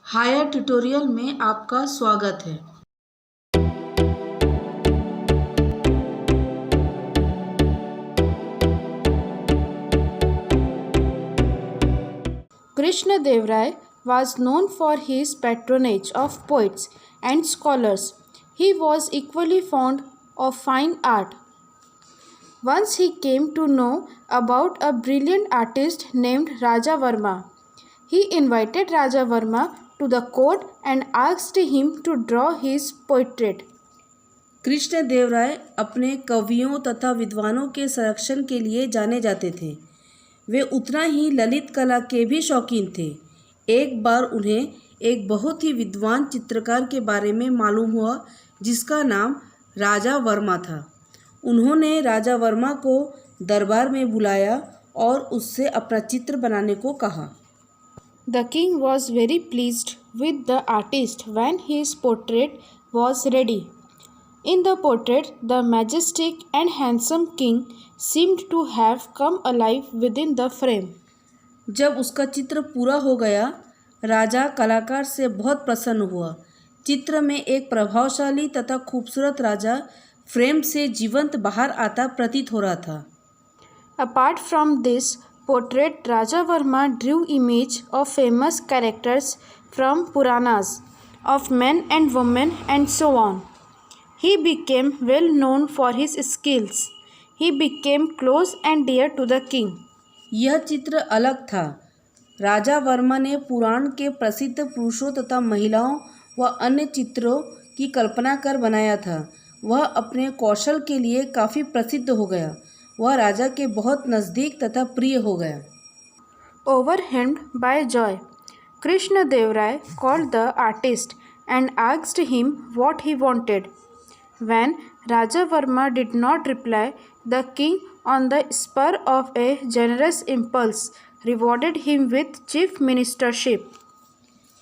Higher tutorial में आपका स्वागत है। Krishnadev Rai was known for his patronage of poets and scholars. He was equally fond of fine art. Once he came to know about a brilliant artist named Raja Varma. He invited Raja Varma to the court and asked him to draw his portrait. Krishnadeva राय अपने कवियों तथा विद्वानों के संरक्षण के लिए जाने जाते थे। वे उतना ही ललित कला के भी शौकीन थे। एक बार उन्हें एक बहुत ही विद्वान चित्रकार के बारे में मालूम हुआ जिसका नाम राजा वर्मा था। उन्होंने राजा वर्मा को दरबार में बुलाया और उससे अपना चित्र बनाने को कहा। The king was very pleased with the artist when his portrait was ready. In the portrait, the majestic and handsome king seemed to have come alive within the frame. जब उसका चित्र पूरा हो गया, राजा कलाकार से बहुत प्रसन्न हुआ। चित्र में एक प्रभावशाली तथा खूबसूरत राजा फ्रेम से जीवंत बाहर आता प्रतीत हो रहा था। Apart from this portrait, Raja Varma drew image of famous characters from Puranas, of men and women and so on. He became well known for his skills. He became close and dear to the king. यह चित्र अलग था। राजा वर्मा ने पुराण के प्रसिद्ध पुरुषों तथा महिलाओं व अन्य चित्रों की कल्पना कर बनाया था। वह अपने कौशल के लिए काफ़ी प्रसिद्ध हो गया। वह राजा के बहुत नज़दीक तथा प्रिय हो गया। Overwhelmed by joy, Krishnadev Rai called the artist and asked him what he wanted. When Raja Varma did not reply, the king, on the spur of a generous impulse, rewarded him with chief ministership.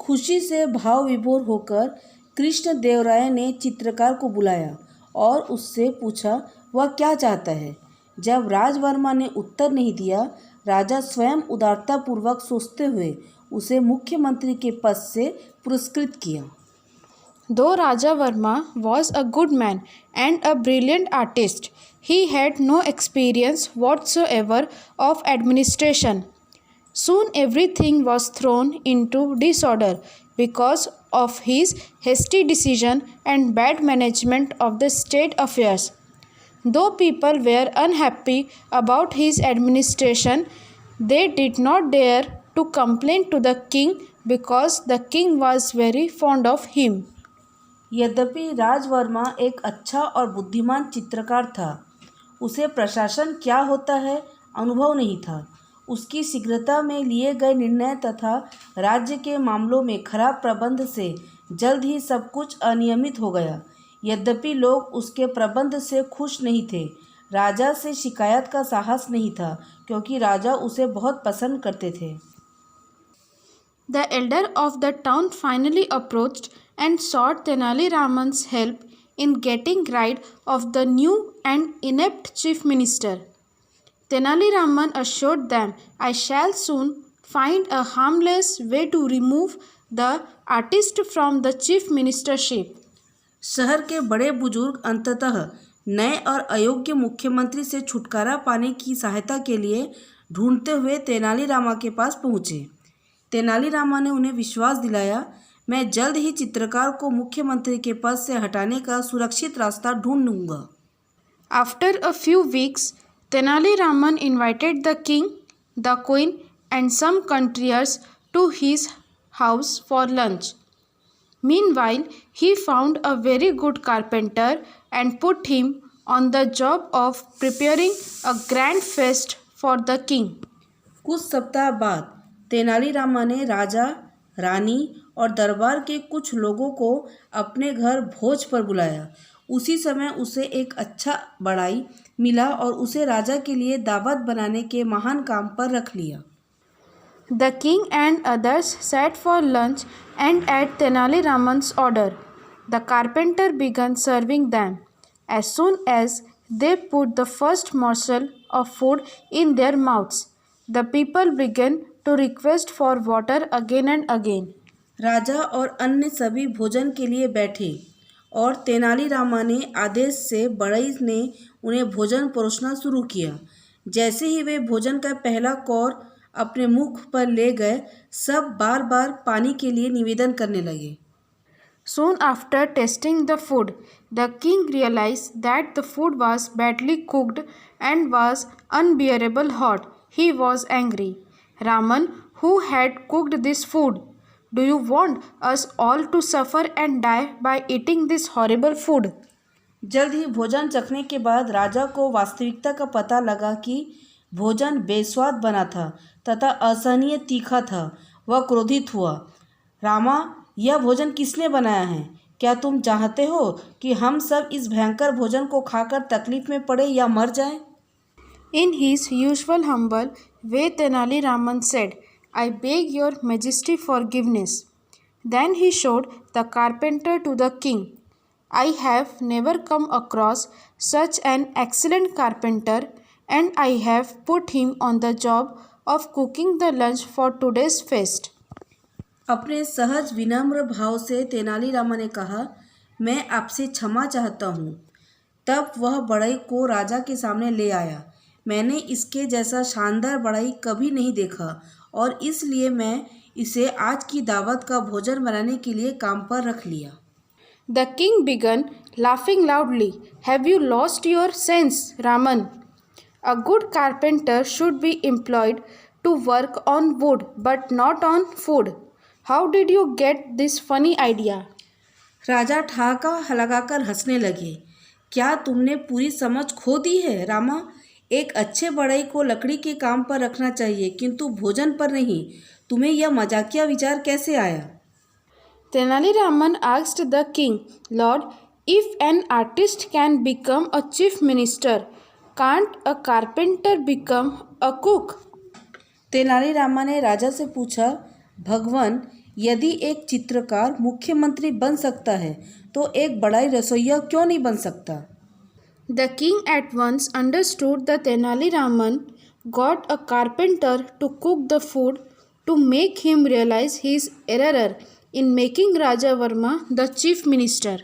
खुशी से भाव विभोर होकर कृष्णदेव राय ने चित्रकार को बुलाया और उससे पूछा वह क्या चाहता है। जब राजवर्मा ने उत्तर नहीं दिया, राजा स्वयं उदारतापूर्वक सोचते हुए उसे मुख्यमंत्री के पद से पुरस्कृत किया। Though Raja Varma was a good man and a brilliant artist, he had no experience whatsoever of administration. Soon everything was thrown into disorder because of his hasty decision and bad management of the state affairs. Though people were unhappy about his administration, they did not dare to complain to the king because the king was very fond of him. यद्यपि राजवर्मा एक अच्छा और बुद्धिमान चित्रकार था, उसे प्रशासन क्या होता है अनुभव नहीं था। उसकी शीघ्रता में लिए गए निर्णय तथा राज्य के मामलों में खराब प्रबंध से जल्द ही सब कुछ अनियमित हो गया। यद्यपि लोग उसके प्रबंध से खुश नहीं थे, राजा से शिकायत का साहस नहीं था क्योंकि राजा उसे बहुत पसंद करते थे। The elder of the town finally approached and sought Tenali Raman's help in getting rid of the new and inept chief minister. Tenali Raman assured them, I shall soon find a harmless way to remove the artist from the chief ministership. शहर के बड़े बुजुर्ग अंततः नए और अयोग्य मुख्यमंत्री से छुटकारा पाने की सहायता के लिए ढूंढते हुए तेनालीरामा के पास पहुँचे। तेनालीरामा ने उन्हें विश्वास दिलाया, मैं जल्द ही चित्रकार को मुख्यमंत्री के पद से हटाने का सुरक्षित रास्ता ढूंढ लूँगा। After a few weeks, Tenali Raman invited the king, the queen, and some courtiers to his house for lunch. Meanwhile, he found a very good carpenter and put him on the job of preparing a grand feast for the king. कुछ सप्ताह बाद तेनालीरामा ने राजा, रानी और दरबार के कुछ लोगों को अपने घर भोज पर बुलाया। उसी समय उसे एक अच्छा बड़ाई मिला और उसे राजा के लिए दावत बनाने के महान काम पर रख लिया। The king and others sat for lunch and at Tenali Raman's order, the carpenter began serving them. As soon as they put the first morsel of food in their mouths, the people began to request for water again and again. राजा और अन्य सभी भोजन के लिए बैठे और तेनालीरामा ने आदेश से बढ़ई ने उन्हें भोजन परोसना शुरू किया। जैसे ही वे भोजन का पहला कौर अपने मुख पर ले गए, सब बार बार पानी के लिए निवेदन करने लगे। Soon after tasting the food, the king realized that the food was badly cooked and was unbearable hot. He was angry. Raman, who had cooked this food, do you want us all to suffer and die by eating this horrible food? जल्द ही भोजन चखने के बाद राजा को वास्तविकता का पता लगा कि भोजन बेस्वाद बना था तथा असहनीय तीखा था। वह क्रोधित हुआ। रामा, यह भोजन किसने बनाया है? क्या तुम चाहते हो कि हम सब इस भयंकर भोजन को खाकर तकलीफ में पड़े या मर जाएं? In his usual humble way, Tenali Raman said, I beg your majesty forgiveness. Then he showed the carpenter to the king. I have never come across such an excellent carpenter, and I have put him on the job of cooking the lunch for today's feast. अपने सहज विनम्र भाव से तेनालीरामा ने कहा, मैं आपसे क्षमा चाहता हूँ। तब वह बढ़ई को राजा के सामने ले आया। मैंने इसके जैसा शानदार बढ़ई कभी नहीं देखा और इसलिए मैं इसे आज की दावत का भोजन बनाने के लिए काम पर रख लिया। The king began laughing loudly. Have you lost your sense, Raman? A good carpenter should be employed to work on wood but not on food. How did you get this funny idea? राजा ठहाका लगाकर हंसने लगे। क्या तुमने पूरी समझ खो दी है, रामा? एक अच्छे बढ़ई को लकड़ी के काम पर रखना चाहिए, किंतु भोजन पर नहीं। तुम्हें यह मजाकिया विचार कैसे आया? Tenali Raman asked the king, Lord, if an artist can become a chief minister, can't a carpenter become a cook? Tenali Rama ने राजा से पूछा, भगवान, यदि एक चित्रकार मुख्यमंत्री बन सकता है तो एक बढ़ई रसोइया क्यों नहीं बन सकता? The king at once understood that Tenali Raman got a carpenter to cook the food to make him realize his error in making Raja Varma the chief minister.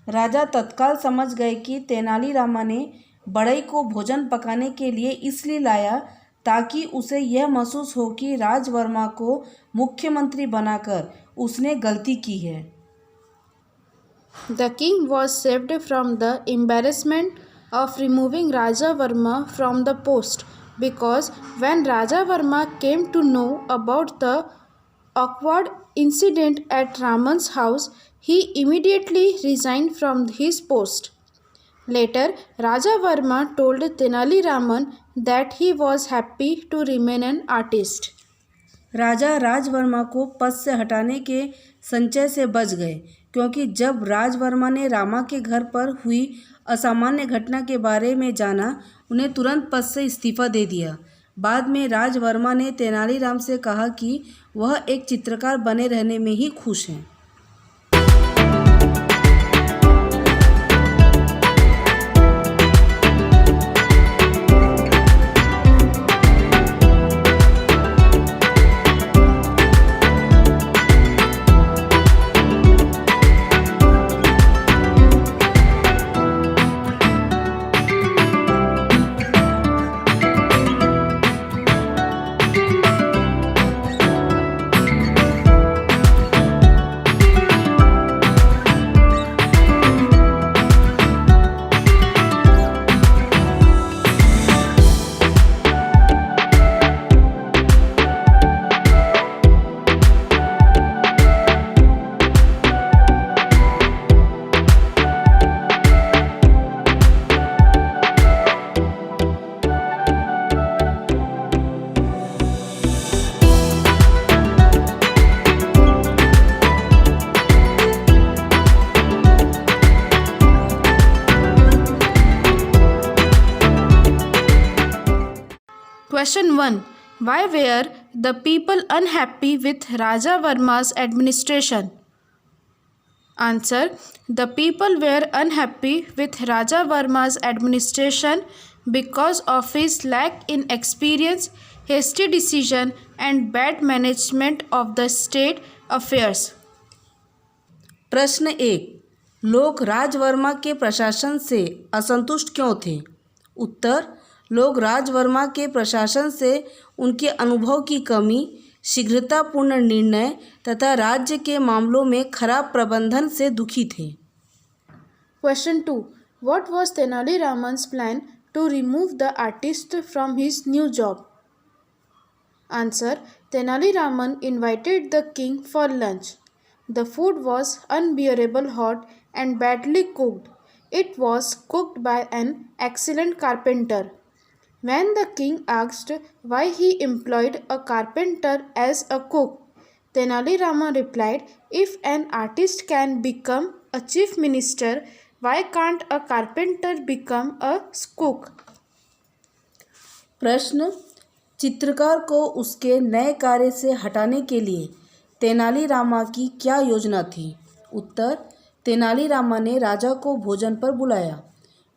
राजा तत्काल समझ गए कि तेनालीरामा ने बढ़ई को भोजन पकाने के लिए इसलिए लाया ताकि उसे यह महसूस हो कि राजवर्मा को मुख्यमंत्री बनाकर उसने गलती की है। The king was saved from the embarrassment of removing Raja Varma from the post because when Raja Varma came to know about the awkward incident at Raman's house, he immediately resigned from his post. Later, Raja Varma told Tenali Raman that he was happy to remain an artist. राजा राजवर्मा को पद से हटाने के संचय से बच गए क्योंकि जब राजवर्मा ने रामा के घर पर हुई असामान्य घटना के बारे में जाना, उन्हें तुरंत पद से इस्तीफा दे दिया। बाद में राजवर्मा ने तेनालीराम से कहा कि वह एक चित्रकार बने रहने में ही खुश हैं। Question 1. Why were the people unhappy with Raja Varma's administration? Answer. The people were unhappy with Raja Varma's administration because of his lack in experience, hasty decision and bad management of the state affairs. प्रश्न 1, लोग राजवर्मा के प्रशासन से असंतुष्ट क्यों थे? उत्तर, लोग राजवर्मा के प्रशासन से उनके अनुभव की कमी, शीघ्रतापूर्ण निर्णय तथा राज्य के मामलों में खराब प्रबंधन से दुखी थे। Question 2. What was Tenali Raman's plan to remove the artist from his new job? Answer. Tenali Raman invited the king for lunch. The food was unbearable hot and badly cooked. It was cooked by an excellent carpenter. When the king asked why he employed a carpenter as a cook, Tenali Rama replied, "If an artist can become a chief minister, why can't a carpenter become a cook?" प्रश्न, चित्रकार को उसके नए कार्य से हटाने के लिए तेनाली रामा की क्या योजना थी? उत्तर, तेनाली रामा ने राजा को भोजन पर बुलाया।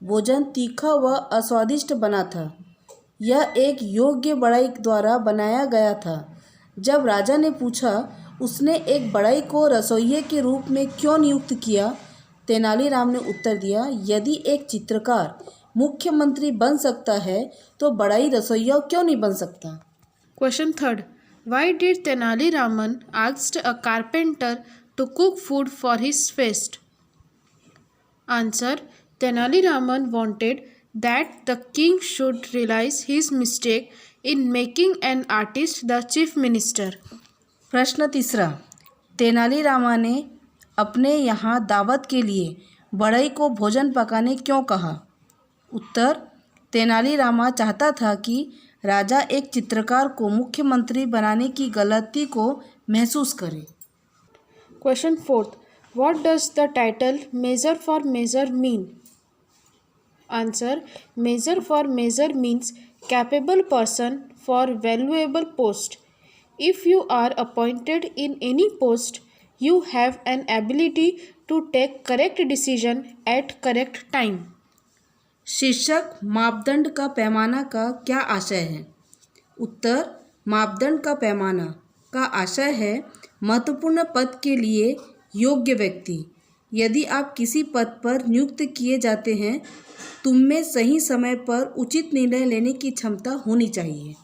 भोजन तीखा व अस्वादिष्ट बना था। यह एक योग्य बढ़ई द्वारा बनाया गया था। जब राजा ने पूछा उसने एक बढ़ई को रसोइये के रूप में क्यों नियुक्त किया, तेनालीराम ने उत्तर दिया, यदि एक चित्रकार मुख्यमंत्री बन सकता है तो बढ़ई रसोइया क्यों नहीं बन सकता? Question 3. Why did Tenali Raman asked a carpenter to cook food for his feast? Answer. Tenali Raman wanted that the king should realize his mistake in making an artist the chief minister. प्रश्न 3. तेनाली रामा ने अपने यहाँ दावत के लिए बढ़ई को भोजन पकाने क्यों कहा? उत्तर, तेनाली रामा चाहता था कि राजा एक चित्रकार को मुख्यमंत्री बनाने की गलती को महसूस करे। Question 4. What does the title Measure for Measure mean? Answer. Measure for Measure means capable person for valuable post. If you are appointed in any post, you have an ability to take correct decision at correct time. शीर्षक मापदंड का पैमाना का क्या आशय है? उत्तर, मापदंड का पैमाना का आशय है महत्वपूर्ण पद के लिए योग्य व्यक्ति। यदि आप किसी पद पर नियुक्त किए जाते हैं, तुम में सही समय पर उचित निर्णय लेने की क्षमता होनी चाहिए।